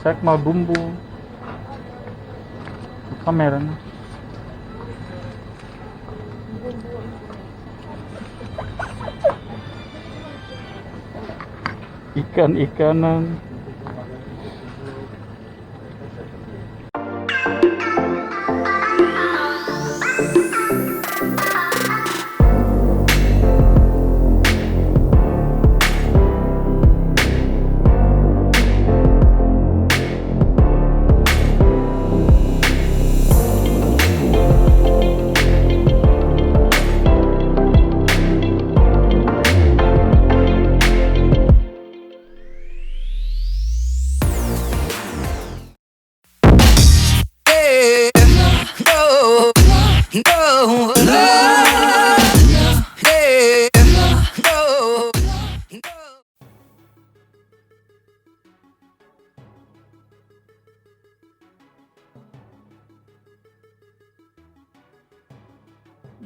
masak mau bumbu kamera ikan-ikanan.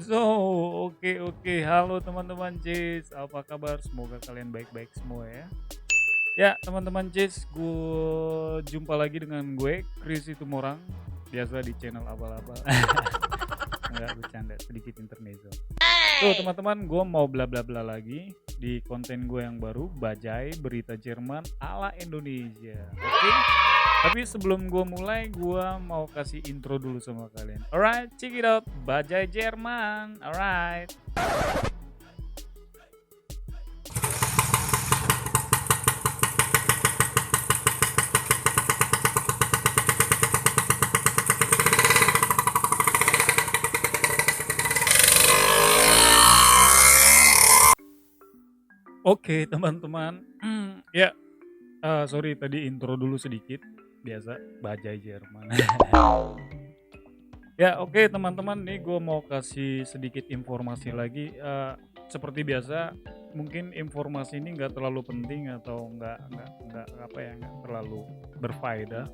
So, oke, halo teman-teman Cis, apa kabar? Semoga kalian baik-baik semua ya. Ya, teman-teman Cis, gue jumpa lagi dengan gue, Chris Itumorang, biasa di channel abal-abal. Enggak, bercanda, sedikit intermezzo. Tuh teman-teman, gue mau bla bla bla lagi di konten gue yang baru, Bajai Berita Jerman ala Indonesia. Oke? Tapi sebelum gue mulai, gue mau kasih intro dulu sama kalian. Alright, check it out, Bajai Jerman. Alright. Oke teman-teman, ya sorry tadi intro dulu sedikit, biasa Bajai Jerman. Ya oke teman-teman, nih gue mau kasih sedikit informasi lagi. Seperti biasa, mungkin informasi ini nggak terlalu penting atau nggak apa ya, nggak terlalu berfaedah.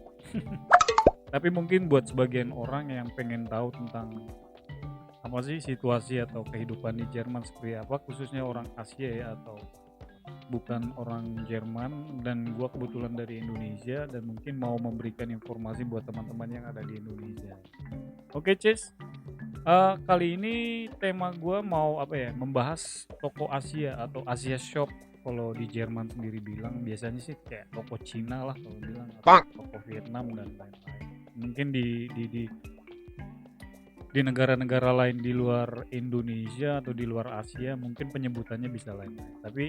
Tapi mungkin buat sebagian orang yang pengen tahu tentang apa sih situasi atau kehidupan di Jerman seperti apa, khususnya orang Asia ya atau bukan orang Jerman, dan gua kebetulan dari Indonesia dan mungkin mau memberikan informasi buat teman-teman yang ada di Indonesia. Oke, Cis. Kali ini tema gua mau apa ya? Membahas toko Asia atau Asia Shop kalau di Jerman sendiri bilang, biasanya sih kayak toko Cina lah kalau bilang, atau toko Vietnam dan lain-lain. Mungkin di negara-negara lain di luar Indonesia atau di luar Asia mungkin penyebutannya bisa lain-lain. Tapi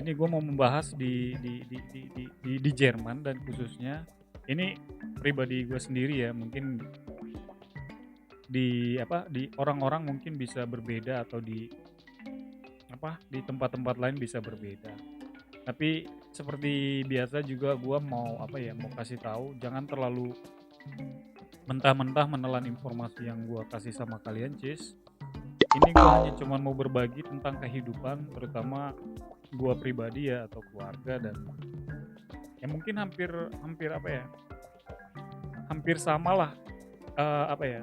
ini gue mau membahas di Jerman, dan khususnya ini pribadi gue sendiri ya, mungkin di orang-orang mungkin bisa berbeda atau di tempat-tempat lain bisa berbeda. Tapi seperti biasa juga gue mau mau kasih tahu, jangan terlalu mentah-mentah menelan informasi yang gue kasih sama kalian, Cis. Ini gue hanya cuma mau berbagi tentang kehidupan, terutama gue pribadi ya atau keluarga, dan ya mungkin hampir hampir hampir sama lah,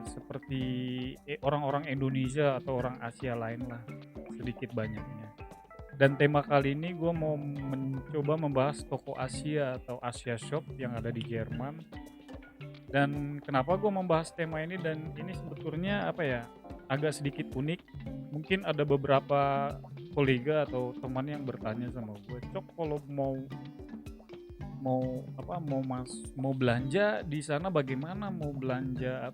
seperti orang-orang Indonesia atau orang Asia lain lah, sedikit banyaknya. Dan tema kali ini gue mau mencoba membahas toko Asia atau Asia Shop yang ada di Jerman. Dan kenapa gue membahas tema ini, dan ini sebetulnya agak sedikit unik. Mungkin ada beberapa kolega atau teman yang bertanya sama gue, Cok, kalau mau mau belanja di sana bagaimana, mau belanja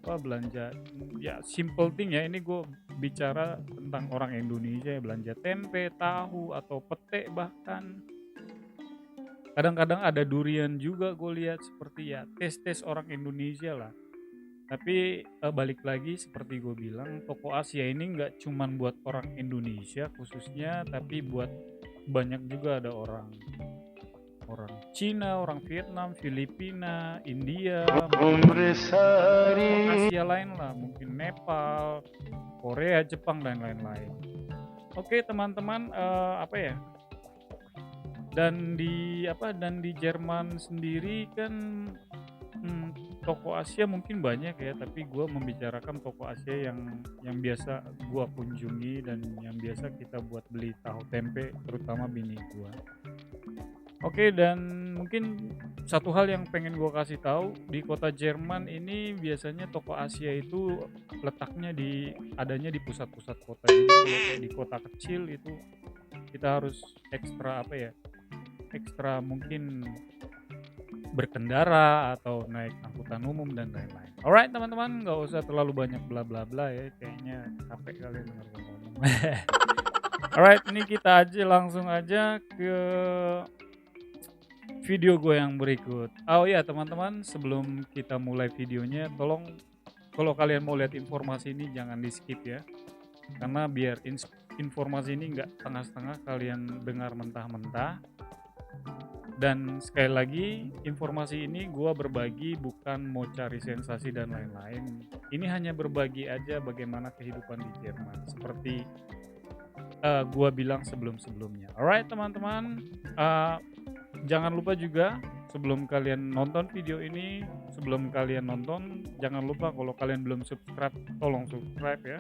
ya simple thing ya. Ini gue bicara tentang orang Indonesia ya, belanja tempe, tahu atau pete, bahkan kadang-kadang ada durian juga gue lihat, seperti ya tes orang Indonesia lah. Tapi balik lagi seperti gue bilang, toko Asia ini nggak cuman buat orang Indonesia khususnya, tapi buat banyak juga ada orang Cina, orang Vietnam, Filipina, India, orang Asia lain lah, mungkin Nepal, Korea, Jepang dan lain-lain. Oke teman-teman, dan di Jerman sendiri kan toko Asia mungkin banyak ya, tapi gue membicarakan toko Asia yang biasa gue kunjungi dan yang biasa kita buat beli tahu tempe, terutama bini gue. Oke, dan mungkin satu hal yang pengen gua kasih tahu, di kota Jerman ini biasanya toko Asia itu letaknya adanya di pusat-pusat kota. Jadi kalau kayak di kota kecil itu kita harus ekstra apa ya, ekstra mungkin berkendara atau naik angkutan umum dan lain-lain. Alright teman-teman, nggak usah terlalu banyak bla bla bla ya, kayaknya capek kalian denger gua ngomong. Alright, ini kita langsung aja ke video gue yang berikut. Oh ya teman-teman, sebelum kita mulai videonya, tolong kalau kalian mau lihat informasi ini jangan di skip ya, karena biar informasi ini nggak setengah-setengah kalian dengar mentah-mentah. Dan sekali lagi, informasi ini gue berbagi bukan mau cari sensasi dan lain-lain. Ini hanya berbagi aja bagaimana kehidupan di Jerman, seperti gue bilang sebelum-sebelumnya. Alright teman-teman, jangan lupa juga sebelum kalian nonton video ini, sebelum kalian nonton, jangan lupa kalau kalian belum subscribe, tolong subscribe ya,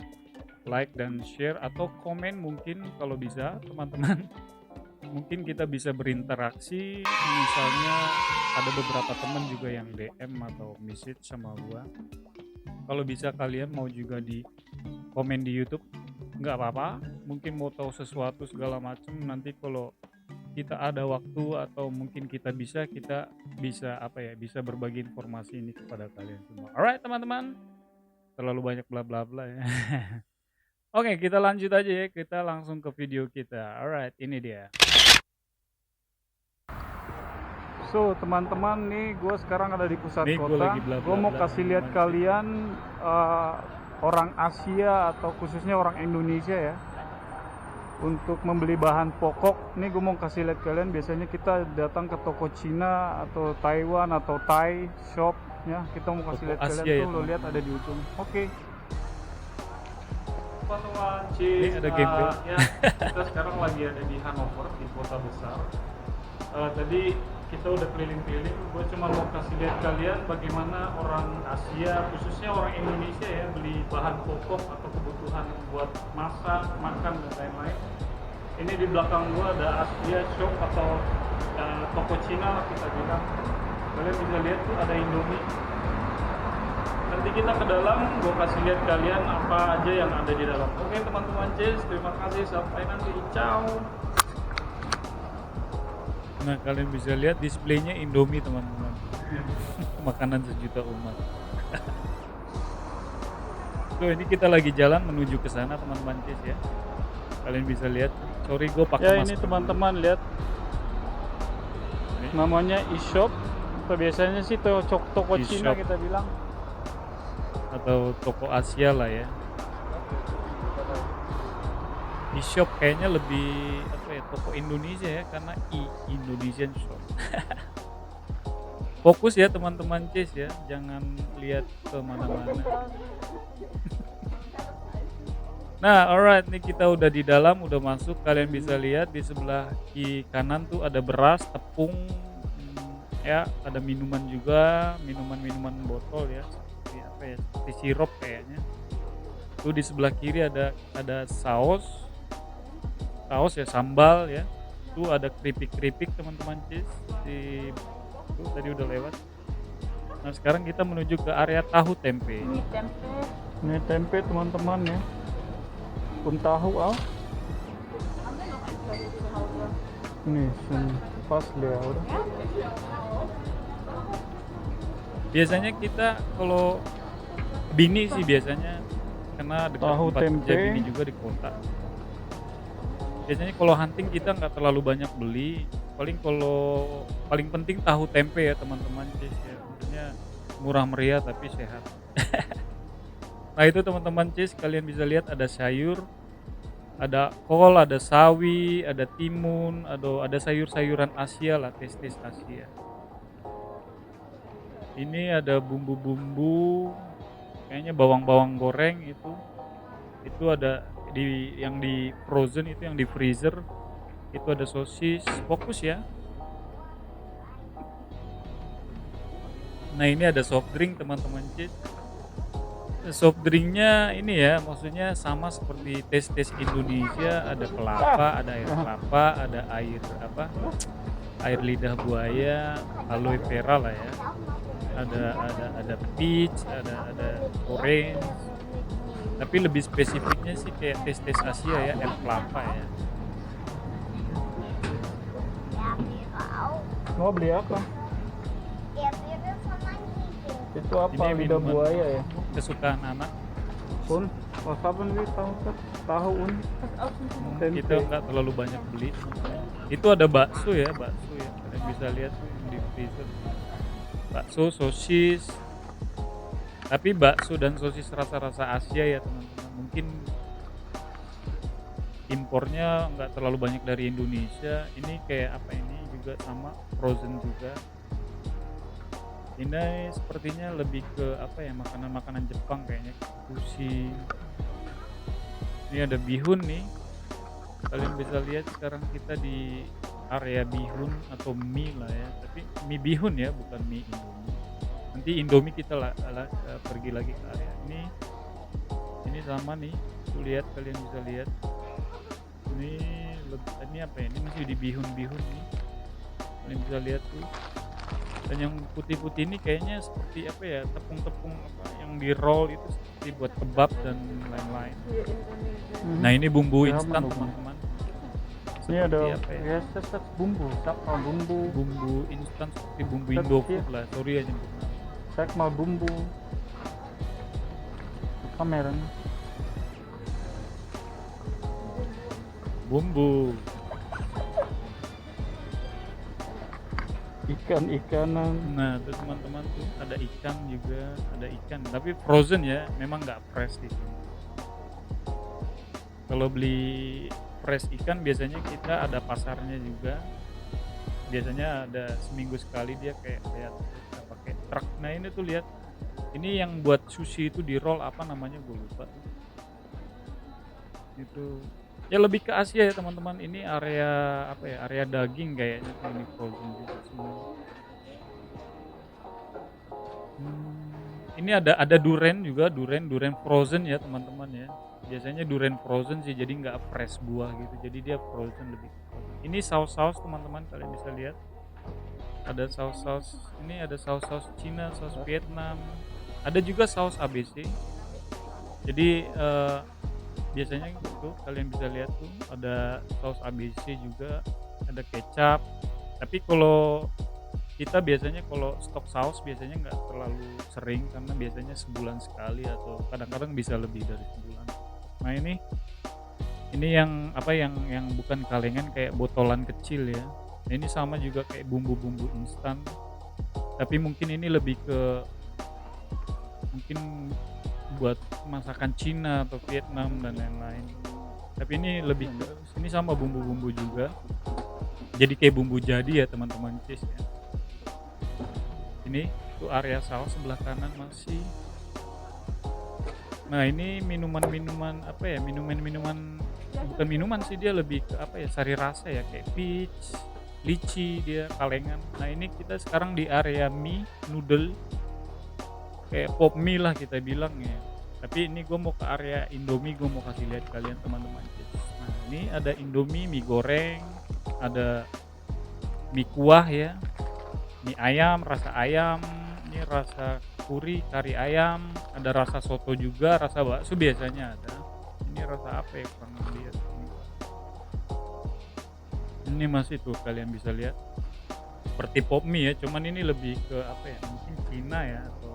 like dan share atau komen mungkin kalau bisa teman-teman. Mungkin kita bisa berinteraksi, misalnya ada beberapa teman juga yang DM atau message sama gua. Kalau bisa kalian mau juga di komen di YouTube, nggak apa-apa. Mungkin mau tahu sesuatu segala macam, nanti kalau kita ada waktu atau mungkin kita bisa apa ya, bisa berbagi informasi ini kepada kalian semua. Alright teman-teman, terlalu banyak bla bla bla ya. Oke, kita lanjut aja ya, kita langsung ke video kita. Alright, ini dia. So teman-teman, nih gue sekarang ada di pusat Nih, gua kota. lagi bla Gue bla mau bla kasih lihat teman-teman. kalian orang Asia atau khususnya orang Indonesia ya, untuk membeli bahan pokok. Nih gue mau kasih lihat kalian, biasanya kita datang ke toko Cina atau Taiwan atau Thai shop ya, kita mau kasih Toko lihat kalian Asia ya, tuh, lo lihat teman-teman. ada di ujung. Oke teman-teman, Ini ada gameplay. ya kita sekarang lagi ada di Hannover, di kota besar. Tadi kita udah keliling-keliling, gue cuma mau kasih lihat kalian bagaimana orang Asia, khususnya orang Indonesia ya, beli bahan pokok atau kebutuhan buat masak, makan dan lain-lain. Ini di belakang gue ada Asia Shop atau toko Cina lah kita bilang. Kalian bisa lihat tuh ada Indomie. Nanti kita ke dalam, gue kasih lihat kalian apa aja yang ada di dalam. Oke teman-teman, terima kasih, sampai nanti, ciao. Nah, kalian bisa lihat displaynya Indomie, teman-teman. Makanan sejuta umat. So, ini kita lagi jalan menuju ke sana, teman-teman ya. Kalian bisa lihat. Sorry, gue pakai Ya masker. ini teman-teman lihat, namanya e-shop. Atau biasanya sih toko Cina E-shop. kita bilang. Atau toko Asia lah ya. E-shop kayaknya lebih apa ya, toko Indonesia ya, karena Indonesian shop. Fokus ya teman-teman ya, jangan lihat ke mana-mana. Nah, alright, nih kita udah di dalam, udah masuk. Kalian bisa lihat di sebelah kiri kanan tuh ada beras, tepung, ya, ada minuman juga, minuman botol ya, seperti apa ya, seperti sirup kayaknya. Tuh di sebelah kiri ada saus ya, sambal ya. Tuh ada keripik teman-teman di tuh tadi udah lewat. Nah, sekarang kita menuju ke area tahu tempe. Ini tempe teman-teman ya. Pun tahu Ini pas dia udah. Biasanya kita kalau bini sih biasanya, karena dekat Tahu tempat kerja tempe. bini juga di kota. Biasanya kalau hunting kita nggak terlalu banyak beli. Paling penting tahu tempe ya teman-teman ya. Maksudnya murah meriah tapi sehat. Nah itu teman-teman kalian bisa lihat ada sayur, ada kol, ada sawi, ada timun, ada sayur-sayuran Asia lah, tes Asia. Ini ada bumbu-bumbu, kayaknya bawang-bawang goreng itu ada yang di frozen, itu yang di freezer, itu ada sosis. Fokus ya. Nah ini ada soft drink teman-teman soft drinknya ini ya, maksudnya sama seperti tes Indonesia, ada kelapa, ada air kelapa, ada air apa, air lidah buaya, aloe vera lah ya, ada peach, ada orange, tapi lebih spesifiknya sih kayak tes-tes Asia ya, es kelapa ya. Mau beli apa? Itu apa? Ini Lidah minuman buaya ya? kesukaan anak. Un, was haben wir tahu kan? Tahu un. Kita Tempe. nggak terlalu banyak beli. Itu ada bakso ya, kalian bisa lihat tuh yang di freezer. Bakso, sosis, tapi bakso dan sosis rasa-rasa Asia ya teman-teman. Mungkin impornya nggak terlalu banyak dari Indonesia. Ini kayak apa ini juga sama frozen juga. Ini sepertinya lebih ke apa ya, makanan-makanan Jepang kayaknya, sushi. Ini ada bihun nih. Kalian bisa lihat sekarang kita di area bihun atau mie lah ya. Tapi mie bihun ya, bukan mie Indomie. Nanti Indomie kita pergi lagi ke area ini. Ini sama nih. Tuh lihat, kalian bisa lihat. Ini apa ya? Ini masih di bihun-bihun nih. Kalian bisa lihat tuh. Dan yang putih-putih ini kayaknya seperti apa ya, tepung-tepung apa yang di roll itu seperti buat kebab dan lain-lain. Nah ini bumbu Ya, instan bumbu. teman-teman. Ini ada Seperti apa ya? ya sesat bumbu, apa bumbu. Bumbu instan seperti bumbu Tapi Indofood dia- lah, sorry ya nyebutnya. Saya mau bumbu. Kamera nih. Bumbu. Ikan-ikanan. Nah tuh teman-teman tuh ada ikan juga, ada ikan. Tapi frozen ya, memang nggak fresh di sini. Kalau beli fresh ikan biasanya kita ada pasarnya juga. Biasanya ada seminggu sekali dia kayak pakai truk. Nah ini tuh lihat, ini yang buat sushi itu di roll apa namanya gue lupa. Itu ya lebih ke Asia ya teman-teman. Ini area apa ya? Area daging kayaknya tuh ini frozen juga semua. Ini ada duren juga, duren frozen ya teman-teman ya. Biasanya duren frozen sih, jadi nggak fresh buah gitu. Jadi dia frozen lebih ke frozen. Ini saus-saus teman-teman, kalian bisa lihat. Ada saus-saus, ini ada saus-saus Cina, saus Vietnam. Ada juga saus ABC. Jadi biasanya gitu kalian bisa lihat tuh ada saus ABC juga, ada kecap. Tapi kalau kita biasanya kalau stok saus biasanya nggak terlalu sering karena biasanya sebulan sekali atau kadang-kadang bisa lebih dari sebulan. Nah ini yang apa yang bukan kalengan kayak botolan kecil ya. Nah, ini sama juga kayak bumbu-bumbu instan. Tapi mungkin ini lebih ke mungkin buat masakan Cina atau Vietnam dan lain-lain. Tapi ini lebih ke ini sama bumbu-bumbu juga. Jadi kayak bumbu jadi ya teman-teman cheese ya. Ini tuh area saus sebelah kanan masih. Nah ini minuman-minuman apa ya, minuman-minuman bukan minuman sih, dia lebih ke apa ya, sari rasa ya, kayak peach, lychee, dia kalengan. Nah ini kita sekarang di area mie noodle, kayak pop mie lah kita bilang ya. Tapi ini gue mau ke area Indomie, gue mau kasih lihat kalian teman-teman. Nah ini ada Indomie, mie goreng, ada mie kuah ya, mie ayam, rasa ayam, ini rasa kari ayam, ada rasa soto juga, rasa bakso biasanya ada. Ini rasa apa ya, kurang lihat. Ini masih tuh kalian bisa lihat seperti pop mie ya, cuman ini lebih ke apa ya, mungkin Cina ya atau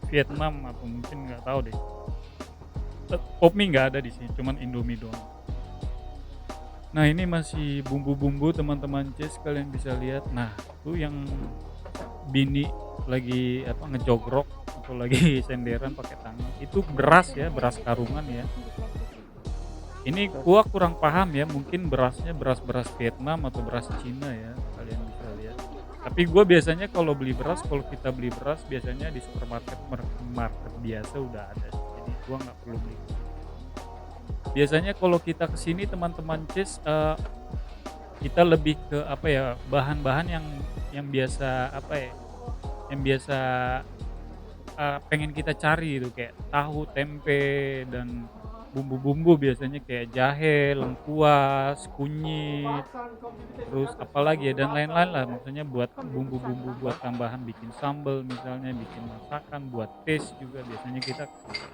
Vietnam atau mungkin nggak tahu deh. Pop mie nggak ada di sini, cuman Indomie doang. Nah ini masih bumbu-bumbu teman-teman cheese, kalian bisa lihat. Nah tuh yang bini lagi apa ngejogrok atau lagi senderan pakai tangan itu beras ya, beras karungan ya. Ini gua kurang paham ya, mungkin berasnya beras Vietnam atau beras Cina ya, kalian bisa lihat. Tapi gua biasanya kalau kita beli beras biasanya di supermarket market biasa udah ada, jadi gua nggak perlu beli. Biasanya kalau kita kesini teman-teman cheese, kita lebih ke apa ya, bahan-bahan yang biasa apa ya, yang biasa pengen kita cari itu kayak tahu, tempe, dan bumbu-bumbu biasanya kayak jahe, lengkuas, kunyit, terus apalagi ya dan lain-lain lah, maksudnya buat bumbu-bumbu buat tambahan bikin sambal misalnya, bikin masakan, buat taste juga biasanya kita ke situ.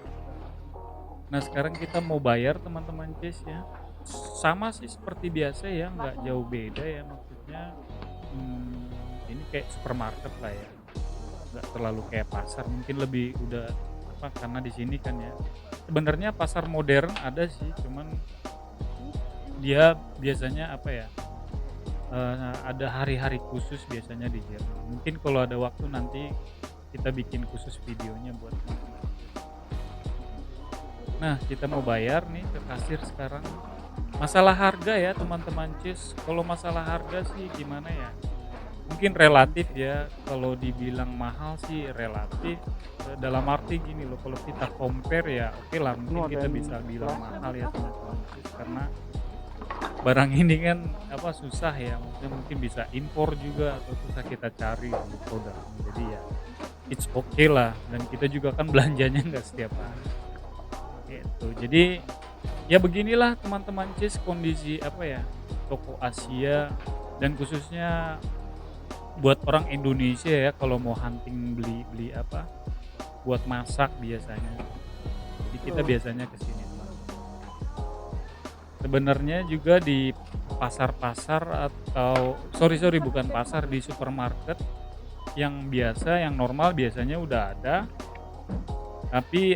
Nah sekarang kita mau bayar teman-teman Cis ya, sama sih seperti biasa ya, nggak jauh beda ya maksudnya, ini kayak supermarket lah ya, nggak terlalu kayak pasar, mungkin lebih udah apa, karena di sini kan ya, sebenarnya pasar modern ada sih, cuman dia biasanya apa ya, ada hari-hari khusus biasanya di Jerman. Mungkin kalau ada waktu nanti kita bikin khusus videonya buat teman-teman. Nah, kita mau bayar nih ke kasir sekarang. Masalah harga ya teman-teman Cis, kalau masalah harga sih gimana ya, mungkin relatif ya, kalau dibilang mahal sih relatif, dalam arti gini loh, kalau kita compare ya oke lah mungkin kita bisa bilang mahal ya teman-teman Cis, karena barang ini kan apa, susah ya, maksudnya mungkin bisa impor juga atau susah kita cari di produknya. Jadi ya it's okay lah dan kita juga kan belanjanya nggak setiap hari, gitu. Jadi ya beginilah teman-teman Cis kondisi apa ya, toko Asia dan khususnya buat orang Indonesia ya kalau mau hunting beli beli apa, buat masak biasanya. Jadi kita biasanya ke sini. Sebenarnya juga di pasar-pasar atau sorry bukan pasar, di supermarket yang biasa, yang normal biasanya udah ada, tapi,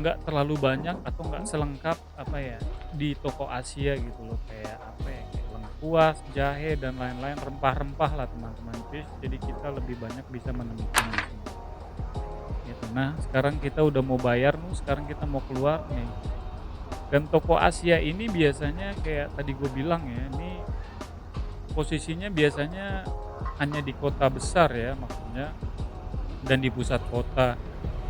nggak terlalu banyak atau nggak selengkap apa ya, di toko Asia gitu loh, kayak apa ya, kayak lengkuas, jahe, dan lain-lain, rempah-rempah lah teman-teman Fish, jadi kita lebih banyak bisa menemukan di sini, gitu. Nah, sekarang kita udah mau bayar nih, sekarang kita mau keluar nih. Dan toko Asia ini biasanya kayak tadi gue bilang ya, ini posisinya biasanya hanya di kota besar ya maksudnya dan di pusat kota.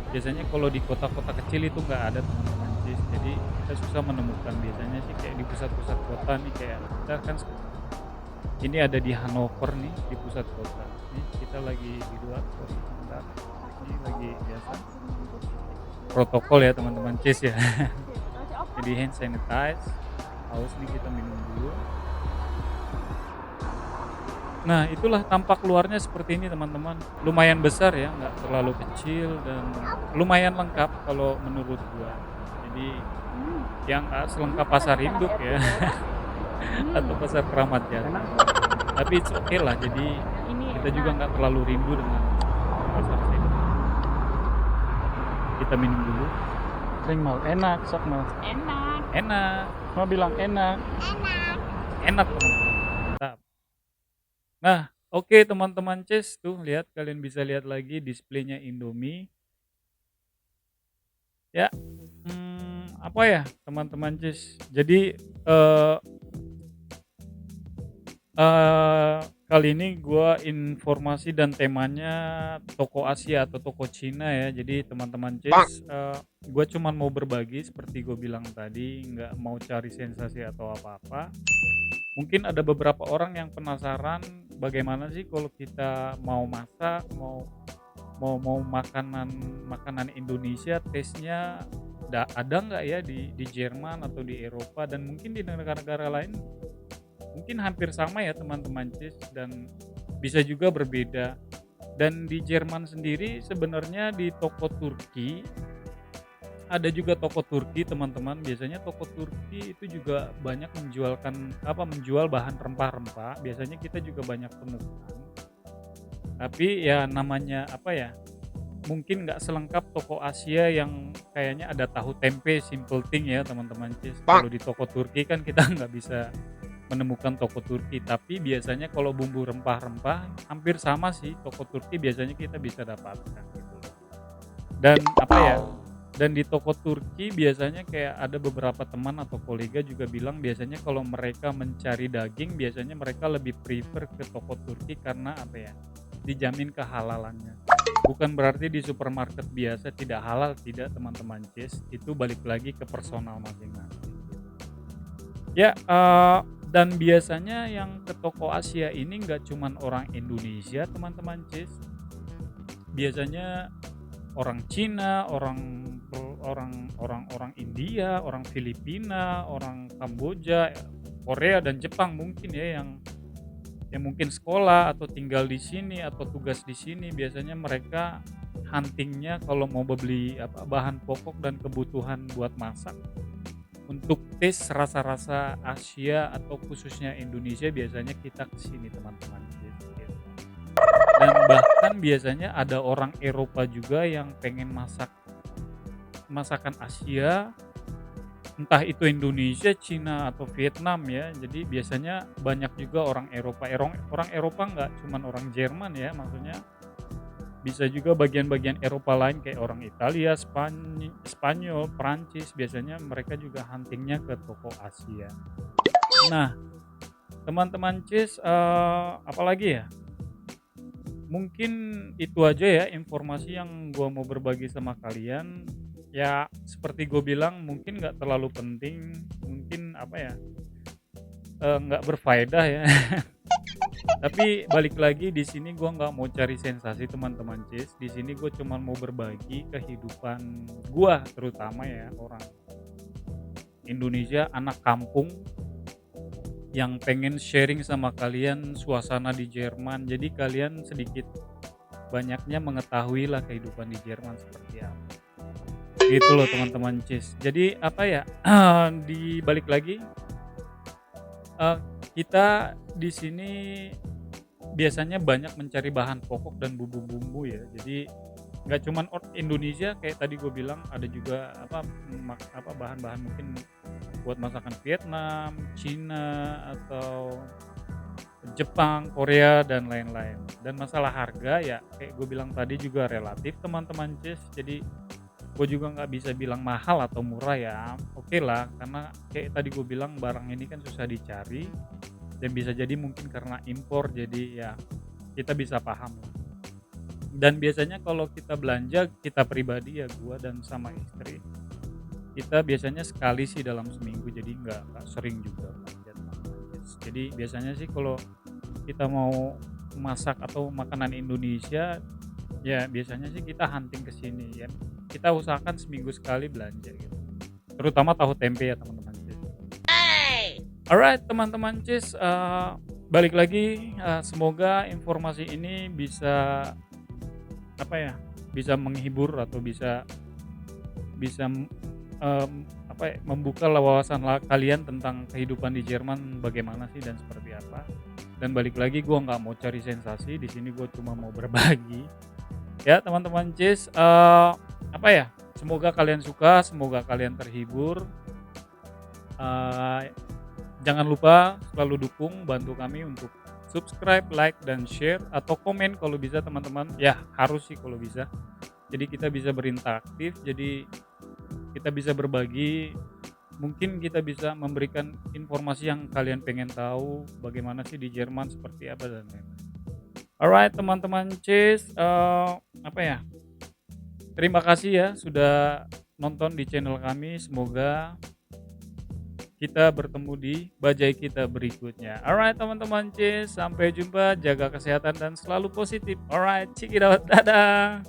Biasanya kalau di kota-kota kecil itu nggak ada teman-teman sih. Jadi kita susah menemukan biasanya sih kayak di pusat-pusat kota nih kayak kita kan ini ada di Hannover nih di pusat kota. Nih kita lagi di luar kota. Bentar. Ini lagi biasa protokol ya teman-teman Cis ya. Jadi hand sanitize, haus nih kita minum dulu. Nah itulah tampak luarnya seperti ini teman-teman, lumayan besar ya, nggak terlalu kecil dan lumayan lengkap kalau menurut gua. Jadi yang nggak selengkap pasar induk ya atau pasar Keramat Jati. Tapi it's okay lah, jadi kita juga nggak terlalu rindu dengan pasar sini. Kita minum dulu. Sering mal, enak, sok mal. Enak, Mau bilang enak. enak teman-teman. Mantap. Nah, oke teman-teman Ces, tuh lihat kalian bisa lihat lagi displaynya Indomie. Ya, apa ya teman-teman Ces. Jadi eh kali ini gua informasi dan temanya toko Asia atau toko Cina ya. Jadi teman-teman Ces, gua cuman mau berbagi seperti gue bilang tadi, nggak mau cari sensasi atau apa-apa. Mungkin ada beberapa orang yang penasaran bagaimana sih kalau kita mau masak, mau mau mau makanan makanan Indonesia taste-nya ada nggak ya di Jerman atau di Eropa dan mungkin di negara-negara lain mungkin hampir sama ya teman-teman Cis dan bisa juga berbeda. Dan di Jerman sendiri sebenarnya di toko Turki ada juga toko Turki teman-teman, biasanya toko Turki itu juga banyak menjual bahan rempah-rempah, biasanya kita juga banyak temukan. Tapi ya namanya apa ya, mungkin nggak selengkap toko Asia yang kayaknya ada tahu tempe simple thing ya teman-teman Cis. Kalau di toko Turki kan kita nggak bisa menemukan toko Turki, tapi biasanya kalau bumbu rempah-rempah hampir sama sih toko Turki biasanya kita bisa dapatkan gitu. Dan apa ya, dan di toko Turki biasanya kayak ada beberapa teman atau kolega juga bilang biasanya kalau mereka mencari daging biasanya mereka lebih prefer ke toko Turki karena apa ya, dijamin kehalalannya. Bukan berarti di supermarket biasa tidak halal, tidak teman-teman Cis, itu balik lagi ke personal masing-masing. Ya, dan biasanya yang ke toko Asia ini nggak cuman orang Indonesia teman-teman Cis, biasanya orang Cina, orang India, orang Filipina, orang Kamboja, Korea dan Jepang mungkin ya yang mungkin sekolah atau tinggal di sini atau tugas di sini. Biasanya mereka huntingnya kalau mau beli bahan pokok dan kebutuhan buat masak untuk tes rasa-rasa Asia atau khususnya Indonesia, biasanya kita ke sini teman-teman, gitu. Dan bahkan biasanya ada orang Eropa juga yang pengen masak masakan Asia, entah itu Indonesia, Cina, atau Vietnam ya. Jadi biasanya banyak juga orang Eropa, orang Eropa nggak cuman orang Jerman ya, maksudnya bisa juga bagian-bagian Eropa lain kayak orang Italia, Spanyol, Prancis, biasanya mereka juga huntingnya ke toko Asia. Nah, teman-teman Cis, apalagi ya? Mungkin itu aja ya informasi yang gua mau berbagi sama kalian. Ya seperti gue bilang mungkin nggak terlalu penting, mungkin nggak berfaedah ya. Tapi balik lagi di sini gua nggak mau cari sensasi teman-teman Cis. Di sini gue cuman mau berbagi kehidupan gua, terutama ya orang Indonesia, anak kampung yang pengen sharing sama kalian suasana di Jerman. Jadi kalian sedikit banyaknya mengetahui lah kehidupan di Jerman seperti apa. Gitu loh teman-teman Cis. Jadi di balik lagi eh, kita di sini biasanya banyak mencari bahan pokok dan bumbu-bumbu ya. Jadi nggak cuman Indonesia kayak tadi gue bilang, ada juga bahan-bahan mungkin buat masakan Vietnam, Cina, atau Jepang, Korea, dan lain-lain. Dan masalah harga ya kayak gue bilang tadi juga relatif teman-teman Cis. Jadi gue juga nggak bisa bilang mahal atau murah ya, oke lah, karena kayak tadi gue bilang barang ini kan susah dicari dan bisa jadi mungkin karena impor, jadi ya kita bisa paham lah. Dan biasanya kalau kita belanja, kita pribadi ya, gue dan sama istri, kita biasanya sekali sih dalam seminggu, jadi nggak sering juga belanja teman-teman Cis. Jadi biasanya sih kalau kita mau masak atau makanan Indonesia, ya biasanya sih kita hunting ke sini ya. Kita usahakan seminggu sekali belanja gitu. Terutama tahu tempe ya teman-teman Cis. Alright teman-teman Cis, balik lagi, semoga informasi ini bisa bisa menghibur atau bisa bisa membuka wawasan kalian tentang kehidupan di Jerman bagaimana sih dan seperti apa. Dan balik lagi gue nggak mau cari sensasi di sini, gue cuma mau berbagi. Ya teman-teman Cis, semoga kalian suka, semoga kalian terhibur. Jangan lupa selalu dukung, bantu kami untuk subscribe, like, dan share, atau komen kalau bisa teman-teman. Ya harus sih kalau bisa. Jadi kita bisa berinteraktif, jadi kita bisa berbagi. Mungkin kita bisa memberikan informasi yang kalian pengen tahu, bagaimana sih di Jerman, seperti apa dan lain-lain. Alright teman-teman Cis, terima kasih ya sudah nonton di channel kami. Semoga kita bertemu di bajai kita berikutnya. Alright teman-teman Cis, sampai jumpa, jaga kesehatan dan selalu positif. Alright, check it out, dadah.